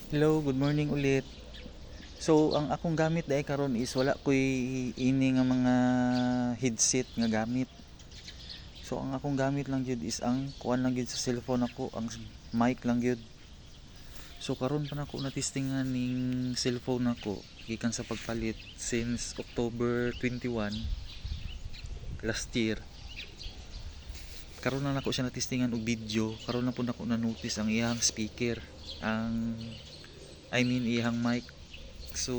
Hello, good morning ulit. So, ang akong gamit dahil karon is wala ko'y ini nga mga headset nga gamit. So, ang akong gamit lang jud is ang kuan lang jud sa cellphone ako, ang mic lang jud. So, karon pa nako natistingan ning cellphone nako gikan sa pagpalit since October 21 last year. Karon na nako siya natistingan og video, karon na po nako na notice ang iyang speaker, iyang mic. So,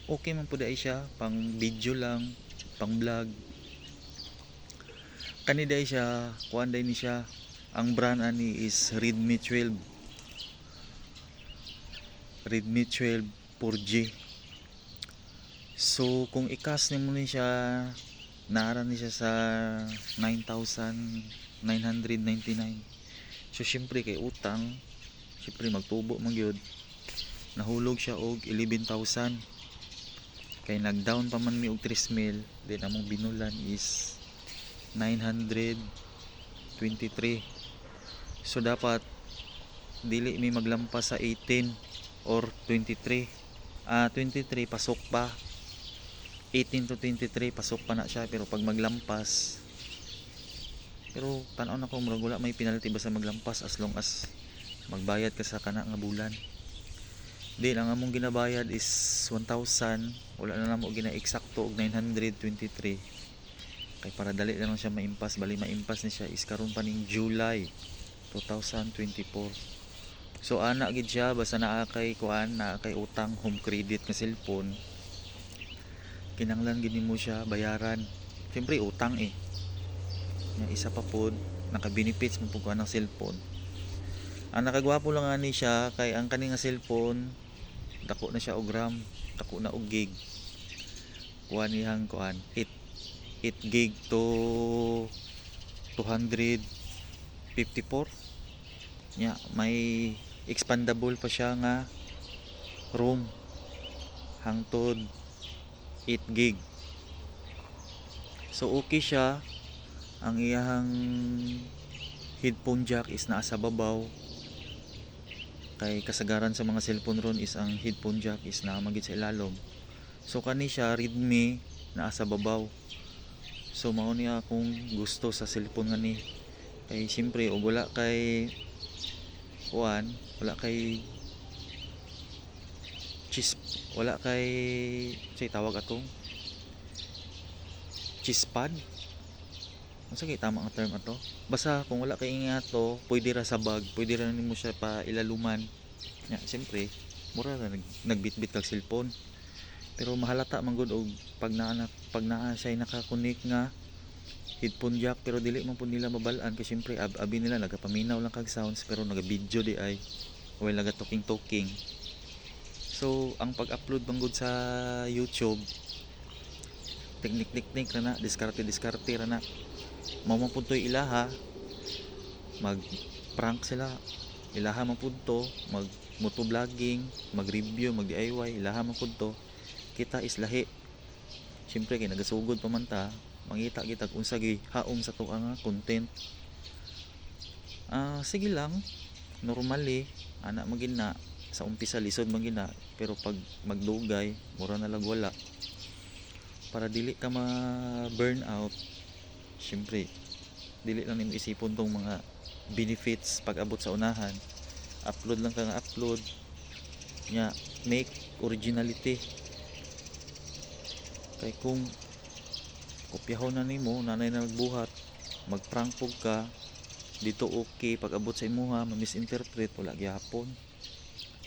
okay man po dahil siya pang video lang, pang vlog. Kani dahil siya, kuan dahil ni siya, ang brand ani is Redmi 12 4G. So kung ikas nimo ni siya, naara ni siya sa 9,999. So syempre kay utang, syempre magtubo man gyud, nahulog siya og 11,000. Kay nag-down pa man mi og 3,000, then among binulan is 923. So dapat dili mi maglampas sa 18 or 23. 23 pasok pa. 18 to 23 pasok pa na siya, pero pag maglampas, pero tan-aw na ko murag wala may penalty basta maglampas as long as magbayad ka sa kana nga bulan. Di lang among ginabayad is 1,000, wala na namo gina-eksakto og 923. Kay para dali lang siya maimpas, bali maimpas ni siya is karon pa ning July 2024. So ana gid siya basta naa kay kuan, naa kay utang home credit nga cellphone, kinanglan gid nimo siya bayaran. Siyempre utang Nga isa pa pod naka benefits mo pug kuan ng cellphone. Ang nakagwapo lang ani siya kay ang kani nga cellphone dako na siya og RAM, dako na og gig. Kuan niyang kuan 8 gig to 254 nya, may expandable pa siya nga room hangtod 8 gig. So okay siya. Ang iyang headphone jack is naa sa babaw, kay kasagaran sa mga cellphone ron is ang headphone jack is naa magid sa ilalom. So kani siya Redmi naa sa babaw. So mao ni akong gusto sa cellphone nga ni, kay siyempre og wala kay kuan, cheese, wala kay say tawag atong cheese pad. Unsa kay tama ang term ato? Basta kung wala kay ingato, pwede ra sa bag, pwede ra nimo siya pa ilaluman. Nya, siyempre, mura ra nagbitbit kag cellphone. Pero mahalata man gud og pag naa siya naka-connect nga headphone jack, pero dili man pud nila mabalaan kay siyempre abi nila nagapaminaw lang kag sounds pero naga-video di ay while naga talking. So ang pag-upload bang gud sa YouTube, teknik ra na, diskarte ra na. Mao man pud toy ilaha, mag prank sila, ilaha man pud to, mag motovlogging, mag review, mag DIY, ilaha man pud to. Kita is lahi. Siyempre kay nagasugod pa man ta, mangita kita unsa gi haom sa to nga content. Sige lang, normally ana magin na sa umpisa lisod man gina, pero pag magdugay mura na lang wala. Para dili ka ma burn out, siyempre dili lang nimo isipon tong mga benefits pag abot sa unahan. Upload lang ka nga upload nya, make originality. Kay kung kopyahon na nimo, nanay na nagbuhat, magprank pug ka dito, okay, pag abot sa imuha ma-misinterpret, wala gyapon.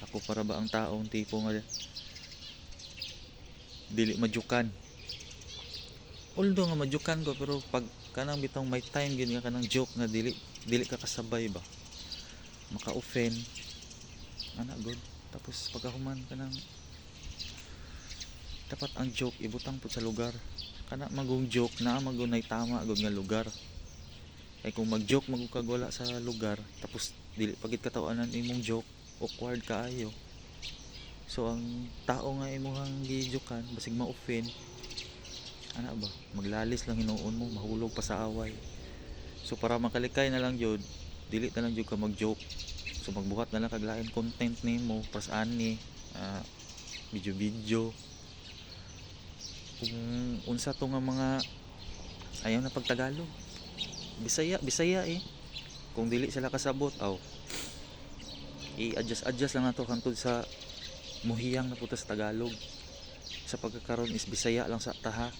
Ako para ba ang taong tipo nga dili majukan, although nga majukan ko, pero pag kanang bitong may time gid nga kanang joke nga dili ka kasabay ba, maka-offend ana good. Tapos pagkahuman kanang dapat ang joke ibutang pud sa lugar, kana magong joke na magunay tama gud nga lugar. Kay kung mag-joke magug kag wala sa lugar, tapos dili pagit katawanan imong joke, awkward kaayo. So ang tao nga imong gi-jokean basig ma-offend, ana ba, maglalis lang hinuon mo, mahulog pa sa away. So para makalikay na lang jud, dili na lang jud ka mag-joke. So magbuhat na lang kag lain content nimo pas ani, video kung unsa to nga mga ayaw na pagtagalog. Bisaya eh. Kung dili sila kasabot, i-adjust lang nato hangtod sa muhiyang na puta sa Tagalog. Sa pagkakaroon is Bisaya lang sa taha.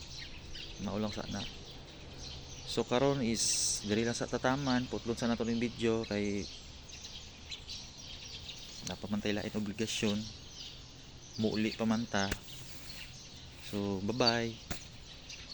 Maulang sa na. So karon is diri lang sa tataman, putlon sa nato ning video kay napamantay lain obligasyon. Muuli pamanta. So bye-bye.